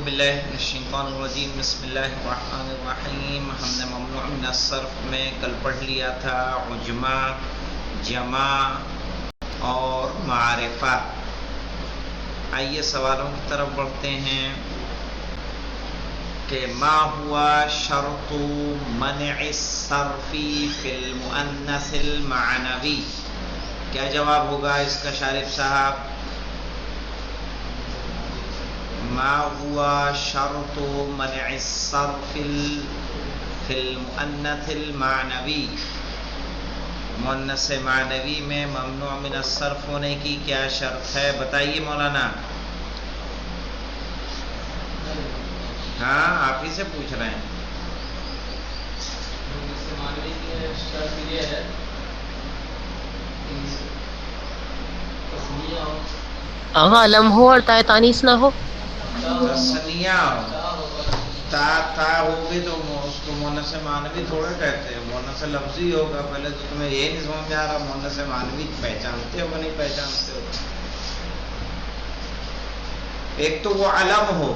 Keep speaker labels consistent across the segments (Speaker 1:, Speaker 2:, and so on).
Speaker 1: باللہ من الشیطان الرجیم بسم اللہ الرحمن الرحیم. ہم نے ممنوع من الصرف میں کل پڑھ لیا تھا عجمہ، جمع اور معرفہ. آئیے سوالوں کی طرف بڑھتے ہیں کہ ما ہوا شرط منع الصرف فی المؤنث المعنوی. کیا جواب ہوگا اس کا شارف صاحب؟ ما ہوا شرط منع الصرف فی المؤنث المعنوی. مؤنث معنوی میں ممنوع من الصرف ہونے کی کیا شرط ہے؟ بتائیے مولانا. ہاں آپ ہی سے پوچھ رہے ہیں.
Speaker 2: معنوی کی شرط یہ ہے
Speaker 3: علم ہو اور تائے تانیث نہ ہو.
Speaker 1: تسنیہ ہو، تا ہوگی تو اس کو مؤنث معنوی تھوڑے کہتے ہیں، مؤنث لفظی ہوگا. پہلے تو تمہیں یہ نہیں سمجھ میں آ رہا مؤنث معنوی پہچانتے ہو کہ نہیں پہچانتے ہو؟ ایک تو وہ علم ہو،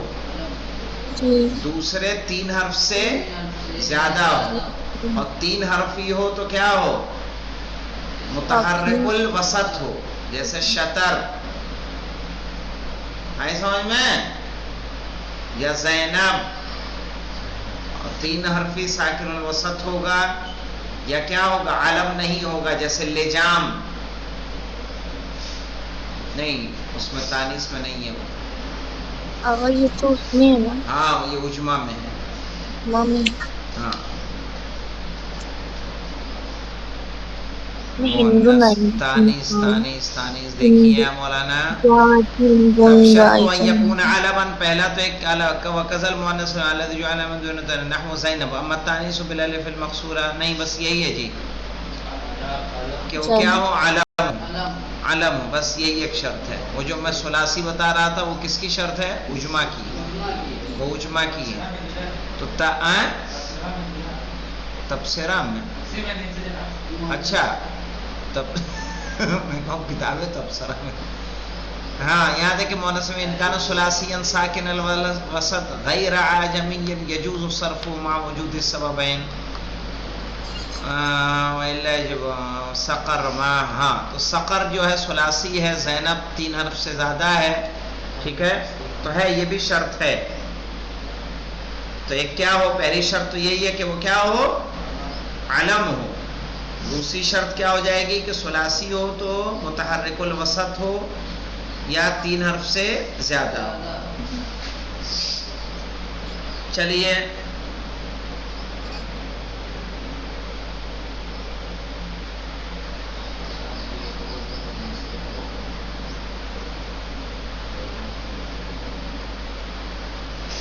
Speaker 1: دوسرے 3 حرف سے زیادہ ہو، اور 3 حرفی ہو تو کیا ہو؟ متحرک الوسط ہو، جیسے شطر. آئی سمجھ میں؟ یا زینب. اور 3 حرفی ساکن الوسط ہوگا، یا کیا ہوگا؟ علم نہیں ہوگا، جیسے لجام. نہیں، اس میں تانیث میں نہیں ہے وہ.
Speaker 4: آغا یہ تو اس میں ہے نا؟
Speaker 1: ہاں یہ عجمہ میں ہے.
Speaker 4: مامی
Speaker 1: ہاں تانیث دیکھیے مولانا. شرط ان یکون علما، پہلا تو ایک وکذا المؤنث الذی جعل من دون نحو زینب. اما التانیث بالالف المقصورہ، نہیں بس یہی ہے جی کہ وہ کیا ہو؟ علم ہو. بس یہی ایک شرط ہے. وہ جو میں ثلاثی بتا رہا تھا وہ کس کی شرط ہے؟ عجمہ کی. وہ عجمہ کی ہے. تو تبصرہ میں اچھا تب کتابیں تبصرہ میں. ہاں یہاں دیکھیں مؤنث میں ان کان ثلاثیا ساکن الوسط غیر عجمی یجوز الصرف مع وجود السببین سقر. ہاں تو سقر جو ہے ثلاثی ہے، زینب 3 حرف سے زیادہ ہے. ٹھیک ہے، تو ہے یہ بھی شرط ہے. تو ایک کیا ہو؟ پہلی شرط تو یہی ہے کہ وہ کیا ہو؟ علم ہو. دوسری شرط کیا ہو جائے گی کہ ثلاثی ہو تو متحرک الوسط ہو یا 3 حرف سے زیادہ ہو. چلیے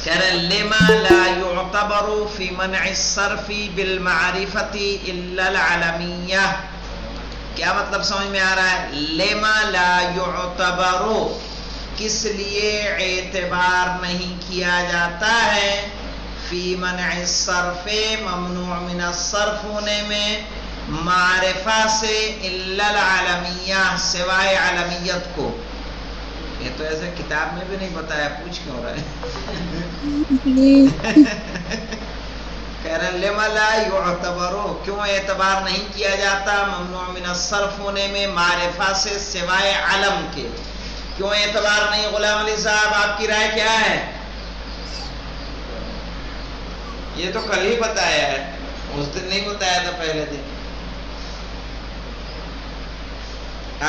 Speaker 1: کہہ رہے لما لا يعتبر في منع الصرف بالمعرفة الا العلمیہ. کیا مطلب سمجھ میں آ رہا ہے؟ لما لا يعتبر، کس لیے اعتبار نہیں کیا جاتا ہے؟ فی منع الصرف، ممنوع من الصرف ہونے میں، معرفہ سے، الا العلمیہ، سوائے علمیت کو. یہ تو ایسے کتاب میں بھی نہیں بتایا، پوچھ کیوں رہا ہے؟ کہہ رہے لما لا يعتبر، کیوں اعتبار نہیں کیا جاتا ممنوع من الصرف ہونے میں، معرفہ سے، سوائے علم کے. کیوں اعتبار نہیں؟ غلام علی صاحب آپ کی رائے کیا ہے؟ یہ تو کل ہی بتایا ہے، اس دن نہیں بتایا تھا، پہلے دن.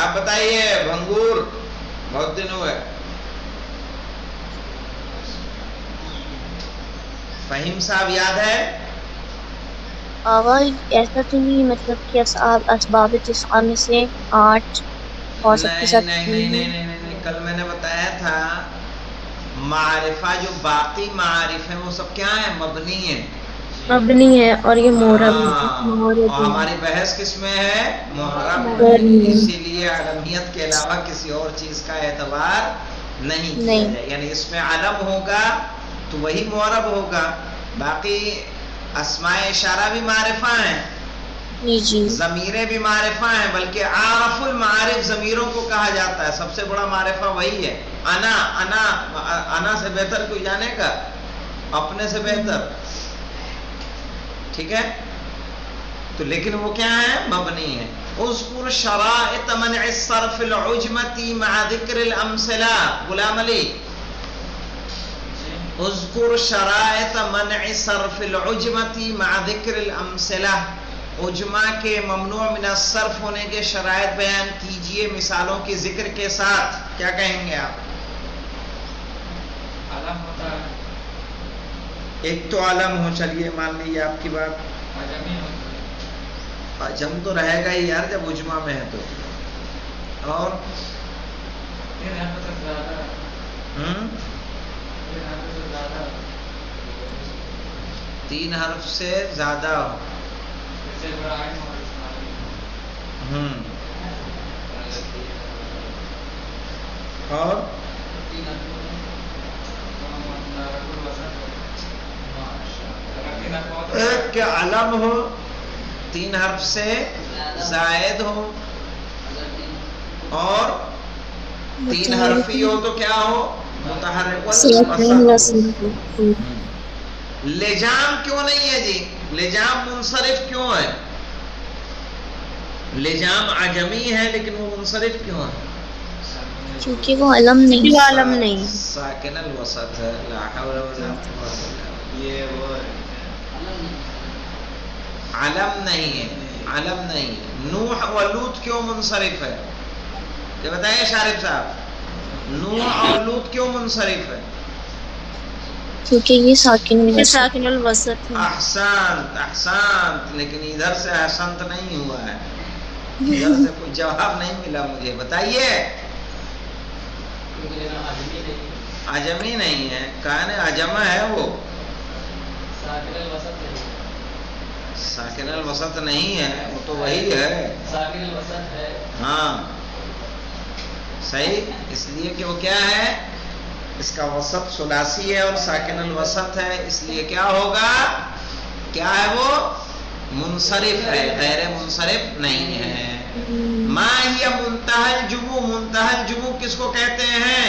Speaker 1: آپ بتائیے بھنگور، بہت دن ہوئے. فہیم صاحب یاد ہے؟
Speaker 4: آغا ایسا تو نہیں مطلب کہ اسباب تسعہ میں سے 8 اور سب کے ساتھ
Speaker 1: نہیں، کل میں نے بتایا تھا معرفہ جو باقی معارف ہیں وہ سب کیا ہیں؟ مبنی ہیں.
Speaker 4: مبنی ہے، اور یہ مورب ہے.
Speaker 1: اور ہماری بحث کس میں ہے؟ محرب. اسی لیے علمیت کے علاوہ کسی اور چیز کا اعتبار نہیں کیا جائے. یعنی اس میں علم ہوگا تو وہی معرب ہوگا. باقی اسماء اشارہ بھی معرفہ ہیں،
Speaker 4: جی
Speaker 1: ضمیریں بھی معرفہ ہیں، بلکہ عارف المعارف ضمیروں کو کہا جاتا ہے، سب سے بڑا معرفہ وہی ہے۔ انا سے بہتر کوئی جانے گا؟ اپنے سے بہتر، ٹھیک ہے؟ تو لیکن وہ کیا ہے؟ مبنی ہے۔ اذکر شرائط منع الصرف العجمتی مع ذکر الامثلہ، غلام علی اذکر شرائط منع صرف العجمتی مع ذکر الامثلہ، عجمہ کے ممنوع من الصرف ہونے کے شرائط بیان کیجئے مثالوں کے ذکر کے ساتھ۔ کیا کہیں گے آپ؟
Speaker 2: علم ہوتا ہے،
Speaker 1: ایک تو علم ہو، چلیے مان لیجیے آپ کی بات،
Speaker 2: عجمی ہوتا ہے،
Speaker 1: عجم تو رہے گا ہی یار جب عجمہ میں ہے تو، اور
Speaker 2: تین حرف سے زیادہ،
Speaker 1: ہم؟
Speaker 2: تین حرف سے زیادہ،
Speaker 1: 3 حرف سے زیادہ ہو،
Speaker 2: جیسے ابراہیم اور اسماعیل،
Speaker 1: اور
Speaker 2: 3 حرف
Speaker 1: ایک کے علم ہو، 3 حرف سے زائد ہو، اور 3 حرفی ہو تو کیا ہو؟ متحرک والوسط۔ لجام کیوں نہیں ہے جی؟ لجام منصرف کیوں ہے؟ لجام عجمی ہے لیکن وہ منصرف کیوں ہے؟
Speaker 4: کیونکہ وہ علم نہیں، علم نہیں،
Speaker 1: ساکن الوسط ہے۔ لا حول ولا قوة الا باللہ۔ یہ وہ علم نہیں ہے، علم نہیں ہے۔ نوح و لوط کیوں منصرف ہے؟ یہ بتائیے شارف صاحب، نوح اور لوط کیوں منصرف ہے؟
Speaker 4: کیونکہ یہ ساکن الوسط ہے۔
Speaker 1: احسنت احسنت، لیکن ادھر سے احسنت نہیں ہوا ہے، ادھر سے کوئی جواب نہیں ملا مجھے، بتائیے۔ عجمی نہیں ہے، کہاں نے عجمہ ہے وہ،
Speaker 2: ساکن الوسط نہیں،
Speaker 1: ساکن الوسط نہیں ہے، وہ تو وہی ہے،
Speaker 2: ساکن الوسط ہے،
Speaker 1: ہاں صحیح، اس لیے کہ وہ کیا ہے، اس کا وسط ثلاثی ہے اور ساکن الوسط ہے، اس لیے کیا ہوگا، کیا ہے وہ، منصرف ہے، غیر منصرف نہیں ہے۔ ما ہی منتہی الجموع، منتہی الجموع کس کو کہتے ہیں؟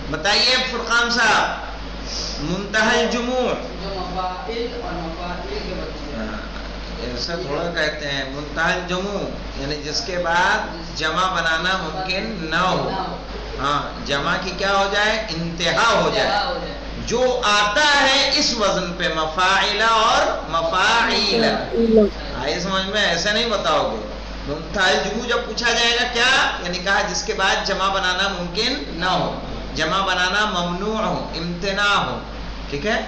Speaker 1: بتائیے فرقان صاحب، منتہی الجموع
Speaker 2: جو مفاعل اور مفاعل کے بچے ہیں،
Speaker 1: ایسا تھوڑا کہتے ہیں، منتہی الجموع یعنی جس کے بعد جمع بنانا ممکن نہ ہو، ہاں جمع کی کیا ہو جائے، انتہا ہو جائے، جو آتا ہے اس وزن پہ، مفاعل اور مفاعیل، آئے سمجھ میں، ایسے نہیں بتاؤ گے۔ منتہی الجموع جب پوچھا جائے گا کیا، یعنی کہا جس کے بعد جمع بنانا ممکن نہ ہو، جمع بنانا ممنوع ہو، امتناع ہو، ٹھیک ہے؟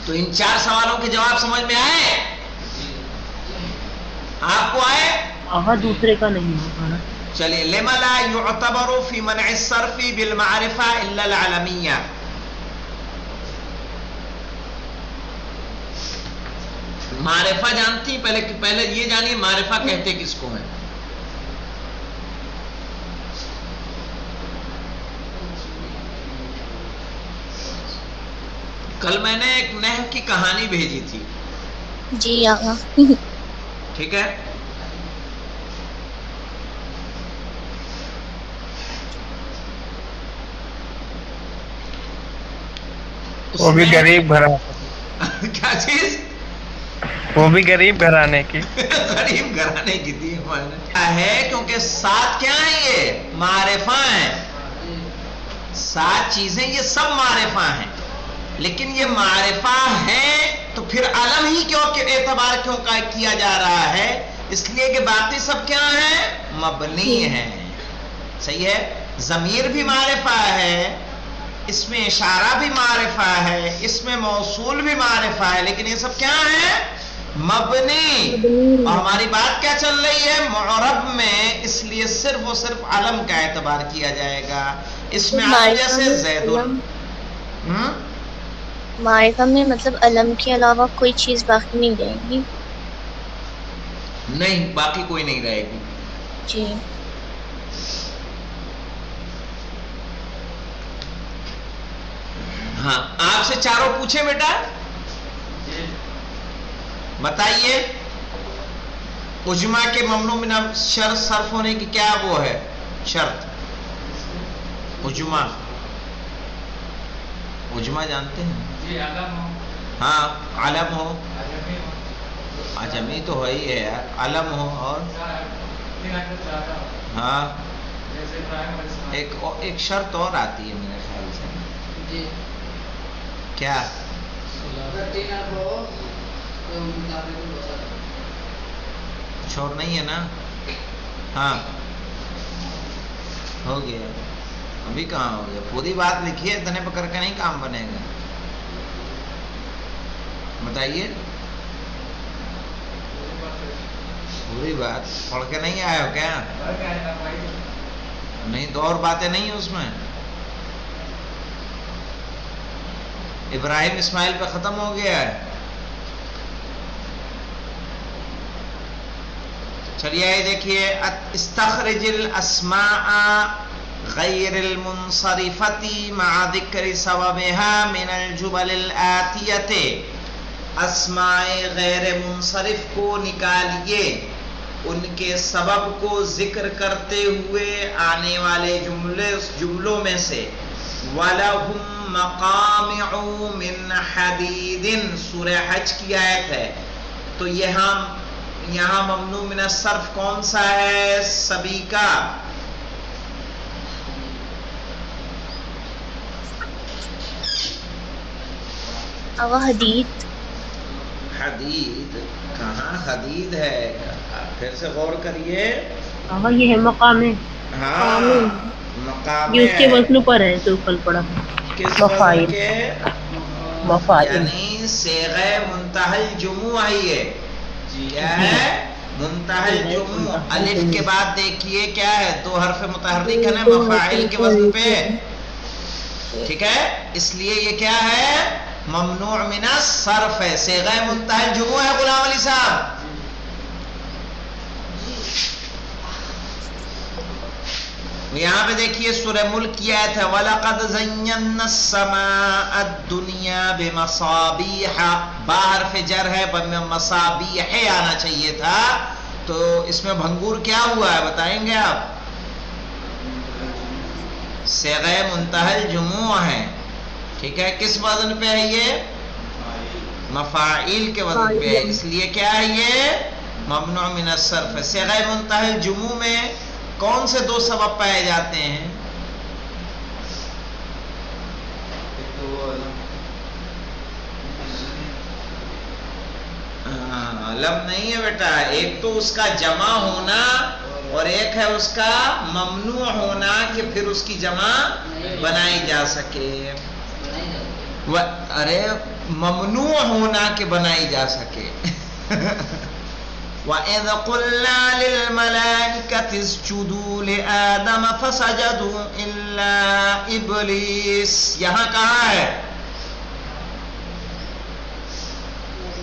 Speaker 1: تو ان 4 سوالوں کے جواب سمجھ میں آئے؟ آپ کو آئے؟
Speaker 3: آہا دوسرے کا نہیں ہوگا نا۔
Speaker 1: چلیے، لما لا يعتبر في منع الصرف بالمعرفة الا العلمية، معرفہ جانتی، پہلے یہ جانیے معرفہ کہتے کس کو ہیں؟ کل میں نے ایک نحو کی کہانی بھیجی تھی،
Speaker 4: جی آقا،
Speaker 1: ٹھیک ہے؟
Speaker 5: وہ بھی غریب گھر،
Speaker 1: کیا چیز؟
Speaker 5: وہ بھی غریب گھرانے کی،
Speaker 1: غریب گھرانے کی تھی ہے، کیونکہ 7 کیا ہیں، یہ معرفہ ہیں، 7 چیزیں یہ سب معرفہ ہیں، لیکن یہ معرفہ ہیں تو پھر علم ہی کیوں اعتبار کیوں کیا جا رہا ہے؟ اس لیے کہ باقی سب کیا ہیں، مبنی ہیں، صحیح ہے؟ ضمیر بھی معرفہ ہے، اس میں اشارہ بھی معرفہ ہے، اس میں موصول بھی معرفہ ہے، لیکن یہ سب کیا ہے، مبنی۔ اور ہماری بات کیا چل رہی ہے، معرب میں، اس لیے صرف و صرف علم کا اعتبار کیا جائے گا، اس میں آئے جیسے زیدن،
Speaker 4: معرفہ میں مطلب علم کے علاوہ کوئی چیز باقی نہیں رہے گی؟
Speaker 1: نہیں، باقی کوئی نہیں رہے گی۔
Speaker 4: جی،
Speaker 1: ہاں، آپ سے چاروں پوچھے بیٹا، بتائیے اجمع کے ممنوع من الشرط صرف ہونے کی کیا وہ ہے شرط؟ اجمع جانتے ہیں؟
Speaker 2: جی علم ہو،
Speaker 1: ہاں علم ہو،
Speaker 2: عجمی ہو،
Speaker 1: عجمی تو ہے ہی ہے یار، علم ہو اور
Speaker 2: تین اکثر زیادہ ہو،
Speaker 1: ہاں
Speaker 2: جیسے ابراہیم علیہ السلام۔
Speaker 1: ایک شرط اور آتی ہے میرے خیال سے،
Speaker 2: جی
Speaker 1: کیا؟
Speaker 2: اگر تین ارب ہو تو مطابق ہوتا ہے۔
Speaker 1: کچھ اور نہیں ہے نا؟ ہاں ہو گیا، ابھی کہاں ہو گیا؟ پوری بات لکھیے، اتنے پکڑ کے نہیں کام بنے گا۔ بتائیے پوری بات پڑھ کے نہیں آئے ہو کیا؟ نہیں تو اور باتیں نہیں ہیں اس میں؟ ابراہیم اسماعیل پہ ختم ہو گیا ہے۔ چلیے یہ دیکھیے، استخرج الاسماء غیر المنصرفتی مع ذکر سببها من الجمل الآتیہ، اسماء غیر منصرف کو نکالیے ان کے سبب کو ذکر کرتے ہوئے آنے والے جملوں میں سے۔ وَلَهُمْ مَقَامِعُ مِنْ حَدِيدٍ، سورہ حج کی آیت ہے۔ تو یہاں ممنوع من الصرف کون سا ہے سبھی کا؟
Speaker 4: حدید۔
Speaker 1: حدید کہاں حدید ہے؟ پھر سے غور کریے۔
Speaker 3: آغا یہ ہے مقام ہے،
Speaker 1: ہاں مقام
Speaker 3: یہ اس کے
Speaker 1: ہے،
Speaker 3: وزن پر ہے جو کل پڑا
Speaker 1: کس
Speaker 3: مفاعل،
Speaker 1: وزن کے؟
Speaker 3: مفاعل۔
Speaker 1: یعنی صیغہ منتہی الجموع ہی ہے۔ کیا ہے؟ منتہی الجموع۔ الف کے بعد دیکھیے کیا ہے؟ دو حرف متحرک ہے نا، مفاعل کے وزن پہ، ٹھیک ہے؟ اس لیے یہ کیا ہے؟ ممنوع من الصرف ہے، صیغہ منتہی الجموع ہے غلام علی صاحب۔ یہاں پہ دیکھیے سورہ ملک کی آیت ہے، وَلَقَدْ زَيَّنَّا السَّمَاءَ الدُّنْيَا بِمَصَابِيحَ، با حرف جر ہے، مصابیح آنا چاہیے تھا، تو اس میں بھنگور کیا ہوا ہے بتائیں گے آپ؟ صیغہ منتہی الجموع ہے، ٹھیک ہے؟ کس وزن پہ ہے یہ؟ مفاعیل کے وزن پہ ہے، اس لیے کیا ہے یہ؟ ممنوع من الصرف ہے۔ صیغہ منتہی الجموع میں کون سے دو سبب پائے جاتے ہیں؟ علم نہیں ہے بیٹا، ایک تو اس کا جمع ہونا اور ایک ہے اس کا ممنوع ہونا کہ پھر اس کی جمع بنائی جا سکے۔ ارے ممنوع ہونا کہ بنائی جا سکے۔ وَإِذْ قُلْنَا لِلْمَلَائِكَةِ اسْجُدُوا لِآدَمَ فَسَجَدُوا إِلَّا إِبْلِيسَ، یہاں کہاں ہے؟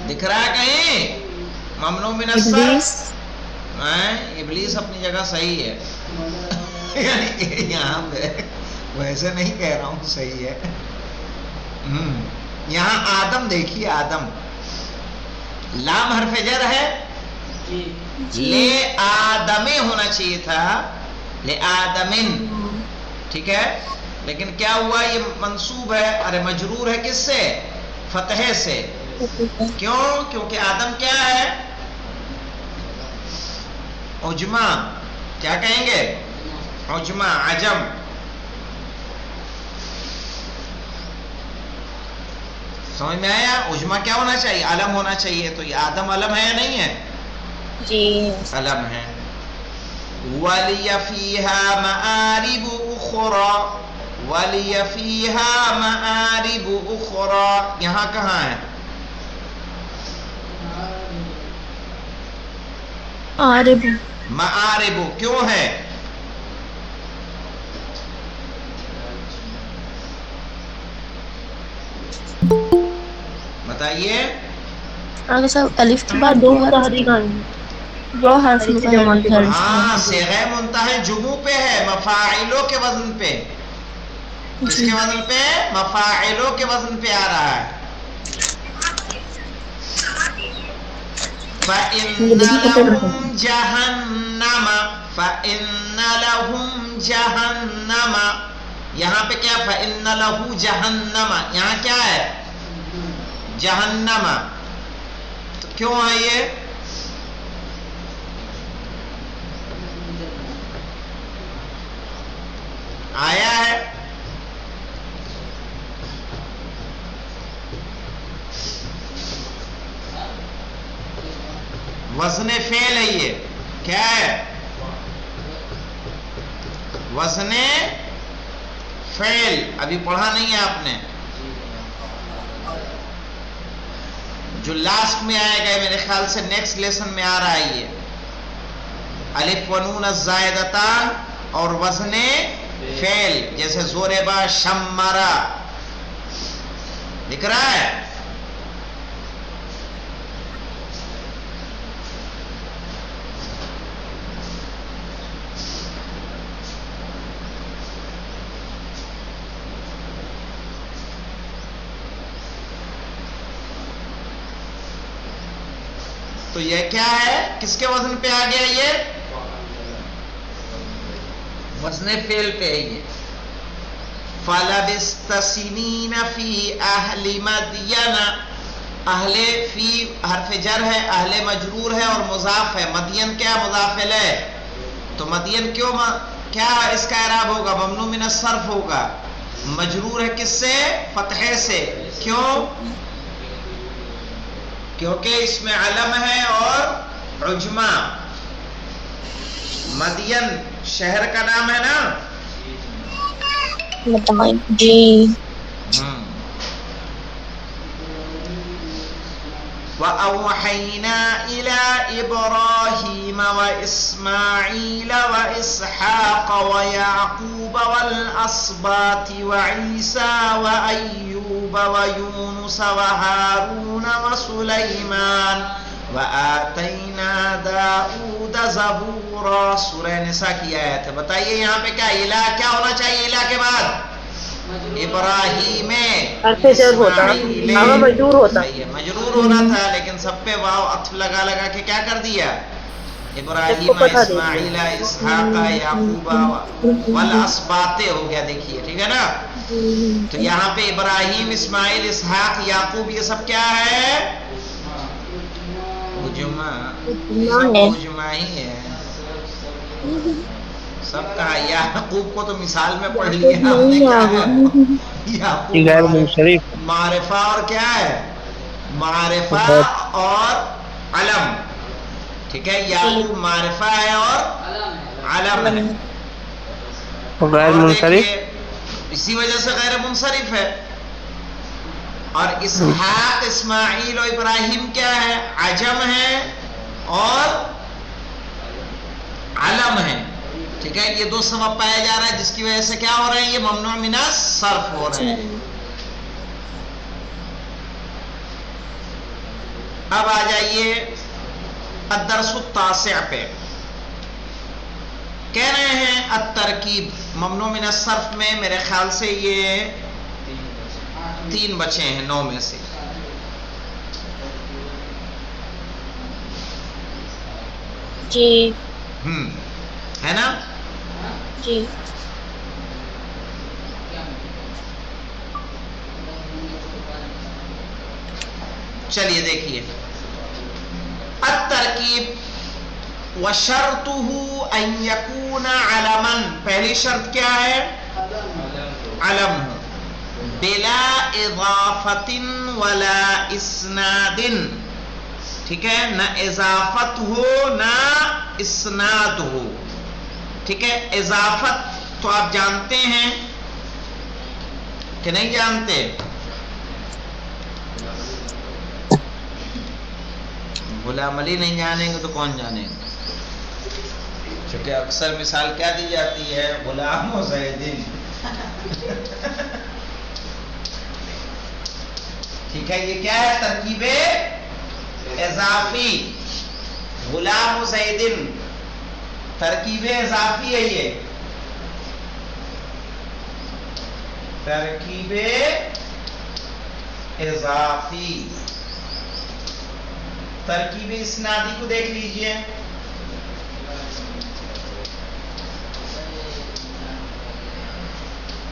Speaker 1: دکھ رہا ہے کہیں؟ ممنوع من الصرف، ابلیس اپنی جگہ صحیح ہے، یہاں پہ ویسے نہیں کہہ رہا ہوں، صحیح ہے۔ یہاں آدم دیکھیے، آدم لام حرف جر ہے، لے آدمی ہونا چاہیے تھا، لے آدمن، ٹھیک ہے؟ لیکن کیا ہوا؟ یہ منصوب ہے، ارے مجرور ہے کس سے؟ فتحے سے۔ کیوں؟ کیونکہ آدم کیا ہے؟ عجمہ، کیا کہیں گے؟ عجمہ، عجم۔ سمجھ میں آیا؟ عجمہ کیا ہونا چاہیے؟ علم ہونا چاہیے، تو یہ آدم علم ہے یا نہیں ہے؟
Speaker 4: جی
Speaker 1: علم ہے۔ وَلِيَ فِيهَا مَآرِبُ أُخْرَى، وَلِيَ فِيهَا مَآرِبُ أُخْرَى، یہاں کہاں ہے؟
Speaker 4: عارب،
Speaker 1: مآرب کیوں ہے؟ بتائیے۔
Speaker 4: آگے صاحب الف کے بعد دو حرف متحرک،
Speaker 1: ہاں صیغہ منتہی الجموع پہ ہے، مفاعلوں کے وزن پہ۔ کس کے وزن پہ؟ مفاعلوں کے وزن پہ آ رہا ہے۔ فَإِنَّ لَهُمْ جَهَنَّمَ فَإِنَّ لَهُمْ جَهَنَّمَ یہاں پہ کیا فَإِنَّ لَهُ جَهَنَّمَ یہاں کیا ہے جہنم تو کیوں ہے یہ آیا ہے وزن فعل ہے یہ کیا ہے وزن فعل ابھی پڑھا نہیں ہے آپ نے جو لاسٹ میں آئے گا میرے خیال سے نیکسٹ لیسن میں آ رہا ہے یہ الف و نون الزائدتان اور وزن فعل جیسے زوربا شمرا دکھ رہا ہے تو یہ کیا ہے کس کے وزن پہ آ گیا یہ وزن فعل پہ ہے یہ فَلَبِثْتَ سِنِينَ فِي أَهْلِ مَدْيَنَ اہل فی حرف جر ہے اہل مجرور ہے اور مضاف ہے مدین کیا مضاف ہے تو مدین کیوں کیا اس کا اعراب ہوگا ممنوع من الصرف ہوگا مجرور ہے کس سے فتحے سے کیوں کیونکہ اس میں علم ہے اور عجمہ مدین شہر کا نام ہے نا
Speaker 4: جی
Speaker 1: وَأَوْحَيْنَا إِلَىٰ إِبْرَاهِيمَ وَإِسْمَاعِيلَ وَإِسْحَاقَ وَيَعْقُوبَ وَالْأَسْبَاطِ وَعِيسَىٰ وَأَيُّوبَ وَيُونُسَ وَهَارُونَ وَسُلَيْمَانَ وَآتَيْنَا دَاؤُودَ زَبُورًا سورہ نساء کی آیت ہے بتائیے یہاں پہ کیا الہ کیا ہونا چاہیے الہ کے بعد ابراہیم
Speaker 3: مجرور ہوتا
Speaker 1: مجرور ہونا تھا لیکن سب پہ واو عطف لگا لگا کے کیا کر دیا ابراہیم اسماعیل اسحاق یعقوب والاسباط ہو گیا دیکھیے ٹھیک ہے نا تو یہاں پہ ابراہیم اسماعیل اسحاق یعقوب یہ سب کیا ہے ہی ہے سب کہا یعقوب کو تو مثال میں پڑھ لیا ہم نے کیا ہے معرفہ اور کیا ہے معرفہ اور علم ٹھیک ہے یعقوب معرفہ ہے اور علم ہے
Speaker 5: غیر منصرف
Speaker 1: اسی وجہ سے غیر منصرف ہے اور اسحاق اسماعیل اور ابراہیم کیا ہے عجم ہے اور علم ہے ٹھیک ہے یہ دو سبب پایا جا رہا ہے جس کی وجہ سے کیا ہو رہے ہیں یہ ممنوع من الصرف ہو رہے ہیں اب آ جائیے الدرس التاسع پہ کہہ رہے ہیں الترکیب ممنوع من الصرف میں میرے خیال سے یہ 3 بچے ہیں 9 میں سے
Speaker 4: جی
Speaker 1: ہے نا
Speaker 4: جی
Speaker 1: چلیے دیکھیے الترکیب وشرطه ان يكون علما پہلی شرط کیا ہے علم ہو بلا اضافت ولا اسناد ٹھیک ہے نہ اضافت ہو نہ اسناد ہو ٹھیک ہے اضافت تو آپ جانتے ہیں کہ نہیں جانتے غلام علی نہیں جانیں گے تو کون جانیں گے چونکہ اکثر مثال کیا دی جاتی ہے غلام و زیدین ٹھیک ہے یہ کیا ہے ترکیب اضافی غلام و زیدن ترکیب اضافی ہے یہ ترکیب ترکیب اسنادی کو دیکھ لیجئے.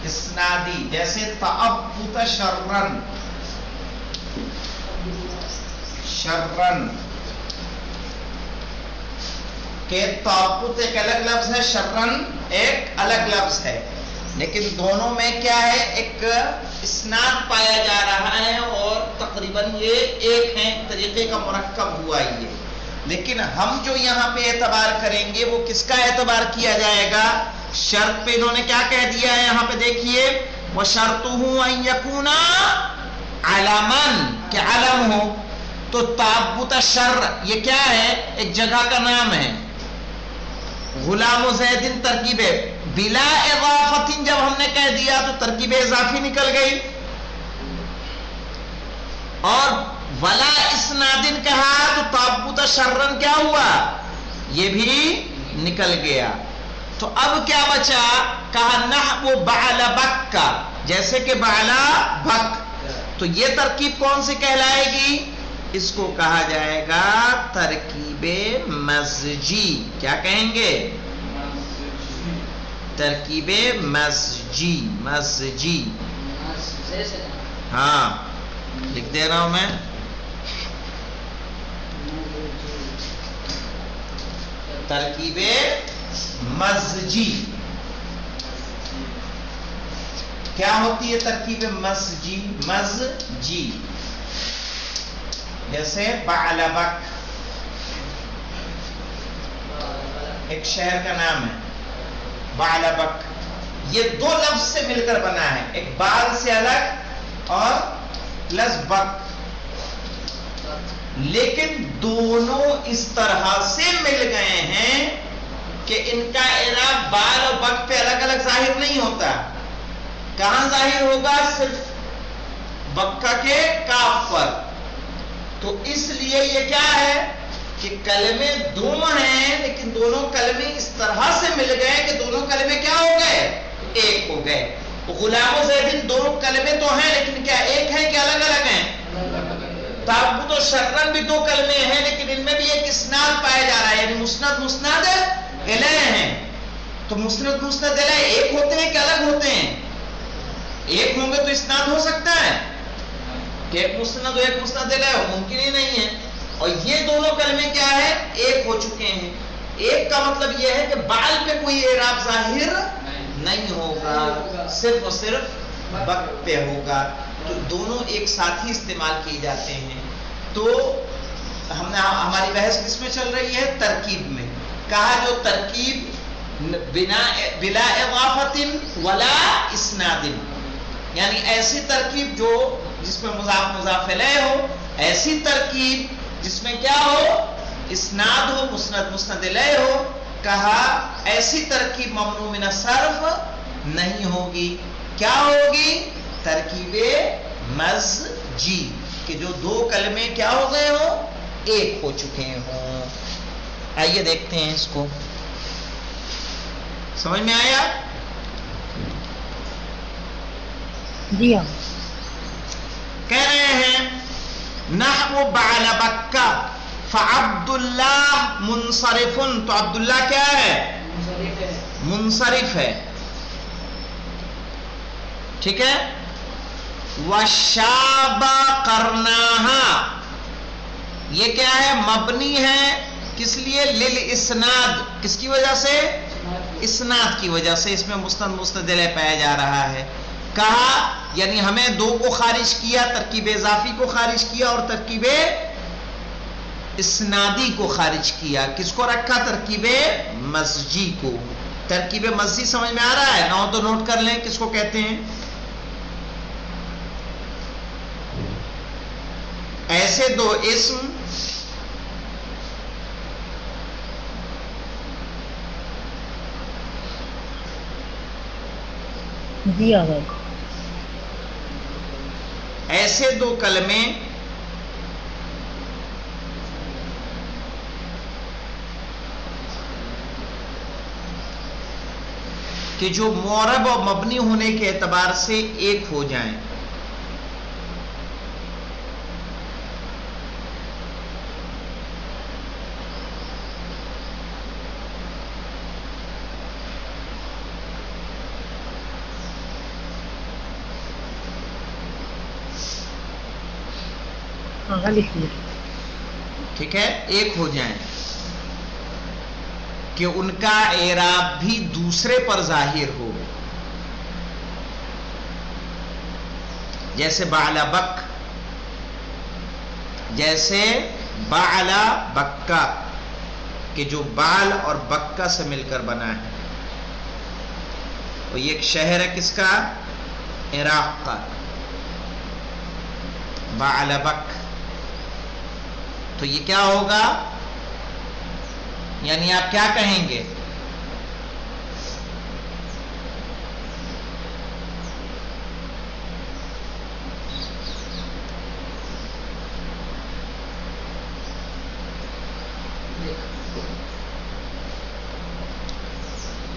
Speaker 1: اسنادی جیسے تعبط شرن، شرن کہ تعبط ایک الگ لفظ ہے، شرن ایک الگ لفظ ہے، لیکن دونوں میں کیا ہے، ایک اسناد پایا جا رہا ہے اور تقریباً یہ ایک ہیں، طریقے کا مرکب ہوا یہ. لیکن ہم جو یہاں پہ اعتبار کریں گے وہ کس کا اعتبار کیا جائے گا؟ شرط پہ انہوں نے کیا کہہ دیا ہے یہاں پہ دیکھیے، وَشَرْطُهُ أَن يَكُونَ عَلَمًا کہ علم ہو. تو تعبط شر یہ کیا ہے؟ ایک جگہ کا نام ہے. غلام زید ترکیب بلا اضافت جب ہم نے کہہ دیا تو ترکیب اضافی نکل گئی، اور ولا اسناد کہا تو تعبط شرن کیا ہوا؟ یہ بھی نکل گیا. تو اب کیا بچا؟ کہا نحو بعل بک کا، جیسے کہ بعلا بک. تو یہ ترکیب کون سی کہلائے گی؟ اس کو کہا جائے گا ترکیب مزجی. کیا کہیں گے؟ ترکیب مزجی. مزجی ہاں لکھ دے رہا ہوں میں. ترکیب مزجی کیا ہوتی ہے؟ ترکیب مزجی. مزجی جیسے بعلبک ایک شہر کا نام ہے، بعلبک یہ دو لفظ سے مل کر بنا ہے، ایک بال سے الگ اور پلس بک، لیکن دونوں اس طرح سے مل گئے ہیں کہ ان کا اعراب بال اور بک پہ الگ الگ ظاہر نہیں ہوتا. کہاں ظاہر ہوگا؟ صرف بکا کے کاف پر. تو اس لیے یہ کیا ہے کہ کلمے دونوں ہیں، لیکن دونوں کلمے اس طرح سے مل گئے کہ دونوں کلمے کیا ہو گئے؟ ایک ہو گئے. غلام و زیدن دونوں کلمے تو ہیں، لیکن کیا ایک ہیں کہ الگ الگ ہیں؟ تعبط و شرن بھی دو کلمے ہیں، لیکن ان میں بھی ایک اسناد پایا جا رہا ہے، یعنی مسند مسند الیہ ہیں. تو مسند مسند الیہ ایک ہوتے ہیں کہ الگ ہوتے ہیں؟ ایک ہوں گے تو اسناد ہو سکتا ہے کہ ایک مسند ہو ایک مسند الیہ ہو؟ ممکن ہی نہیں ہے. اور یہ دونوں کلمے کیا ہے؟ ایک ہو چکے ہیں. ایک کا مطلب یہ ہے کہ بال پہ کوئی اعراب ظاہر نہیں ہوگا، صرف اور صرف بک پہ ہوگا. تو دونوں ایک ساتھ ہی استعمال کیے جاتے ہیں. تو ہم نے ہماری بحث کس میں چل رہی ہے؟ ترکیب میں. کہا جو ترکیب بلا اضافت ولا اسناد، یعنی ایسی ترکیب جو جس میں مضاف مضاف الیہ ہو، ایسی ترکیب جس میں کیا ہو؟ اسناد ہو، مسند مسند الیہ ہو. کہا ایسی ترکیب ممنوع من الصرف نہیں ہوگی. کیا ہوگی؟ ترکیب مزجی کہ جو دو کلمے کیا ہو گئے ہو؟ ایک ہو چکے ہوں. آئیے دیکھتے ہیں اس کو. سمجھ میں آیا؟
Speaker 3: جی ہاں.
Speaker 1: کہہ رہے ہیں نحو بعل بکہ فعبد اللہ منصرف. تو عبداللہ کیا ہے؟ منصرف ہے. ٹھیک ہے. وشاب قرناہا یہ کیا ہے؟ مبنی ہے. کس لیے؟ للاسناد. کس کی وجہ سے؟ اسناد کی وجہ سے. اس میں مسند مسند الیہ پایا جا رہا ہے. کہا یعنی ہمیں دو کو خارج کیا، ترکیب اضافی کو خارج کیا اور ترکیب اسنادی کو خارج کیا. کس کو رکھا؟ ترکیب مزجی کو. ترکیب مزجی سمجھ میں آ رہا ہے؟ نہ تو نوٹ کر لیں کس کو کہتے ہیں. ایسے دو اسم
Speaker 3: جی ہاں.
Speaker 1: ایسے دو کلمے کہ جو معرب اور مبنی ہونے کے اعتبار سے ایک ہو جائیں.
Speaker 3: آغا لکھ لیا.
Speaker 1: ٹھیک ہے، ایک ہو جائیں کہ ان کا اعراب بھی دوسرے پر ظاہر ہو. جیسے بعلا بک، جیسے بعلا بکا، کہ جو بال اور بکا سے مل کر بنا ہے. اور یہ ایک شہر ہے کس کا؟ عراق کا، بعلا بک. تو یہ کیا ہوگا؟ یعنی آپ کیا کہیں گے؟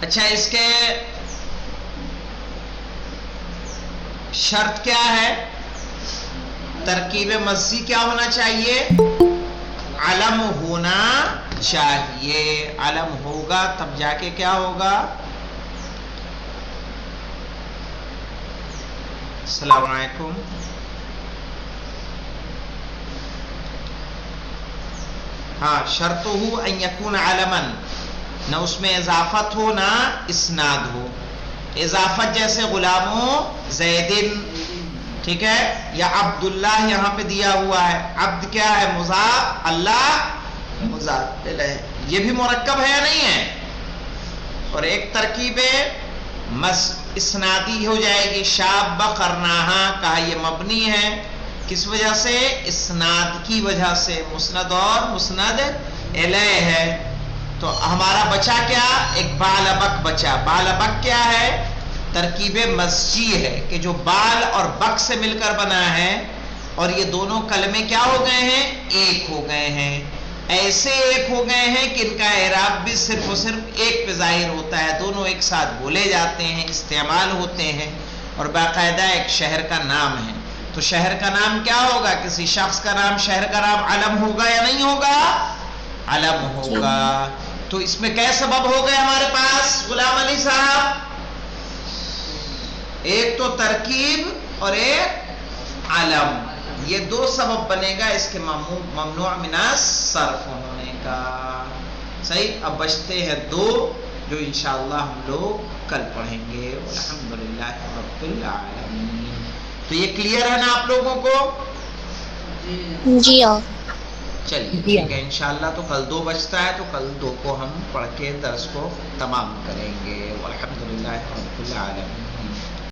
Speaker 1: اچھا، اس کے شرط کیا ہے؟ ترکیب مزی کیا ہونا چاہیے؟ علم ہونا چاہیے. علم ہوگا تب جا کے کیا ہوگا؟ السلام علیکم. ہاں، شرطہ ان یکون علما، نہ اس میں اضافت ہو نہ اسناد ہو. اضافت جیسے غلاموں زیدن، ٹھیک ہے، یا عبداللہ یہاں پہ دیا ہوا ہے. عبد کیا ہے؟ مضاف، اللہ مضاف الیہ. یہ بھی مرکب ہے یا نہیں ہے؟ اور ایک ترکیب اسنادی ہو جائے گی. شاب قرناہا، کہا یہ مبنی ہے، کس وجہ سے؟ اسناد کی وجہ سے. مسند اور مسند الیہ ہے. تو ہمارا بچا کیا؟ ایک بالبک بچا. بالبک کیا ہے؟ ترکیب مسجی ہے کہ جو بال اور بک سے مل کر بنا ہے، اور یہ دونوں کلمے کیا ہو گئے ہیں؟ ایک ہو گئے ہیں. ایسے ایک ہو گئے ہیں کہ ان کا اعراب بھی صرف اور صرف ایک پہ ظاہر ہوتا ہے. دونوں ایک ساتھ بولے جاتے ہیں، استعمال ہوتے ہیں، اور باقاعدہ ایک شہر کا نام ہے. تو شہر کا نام کیا ہوگا؟ کسی شخص کا نام، شہر کا نام علم ہوگا یا نہیں ہوگا؟ علم ہوگا. تو اس میں کیا سبب ہو گئے ہمارے پاس غلام علی صاحب؟ ایک تو ترکیب اور ایک علم. یہ دو سبب بنے گا اس کے ممنوع من الصرف ہونے کا. صحیح. اب بچتے ہیں دو جو انشاءاللہ ہم لوگ کل پڑھیں گے. الحمدللہ رب العالمین. تو یہ کلیئر ہے نا آپ لوگوں کو؟
Speaker 4: جی ہاں.
Speaker 1: چلیے ٹھیک ہے. انشاءاللہ تو کل 2 بجتا ہے، تو کل 2 کو ہم پڑھ کے درس کو تمام کریں گے. الحمدللہ رب العالمین.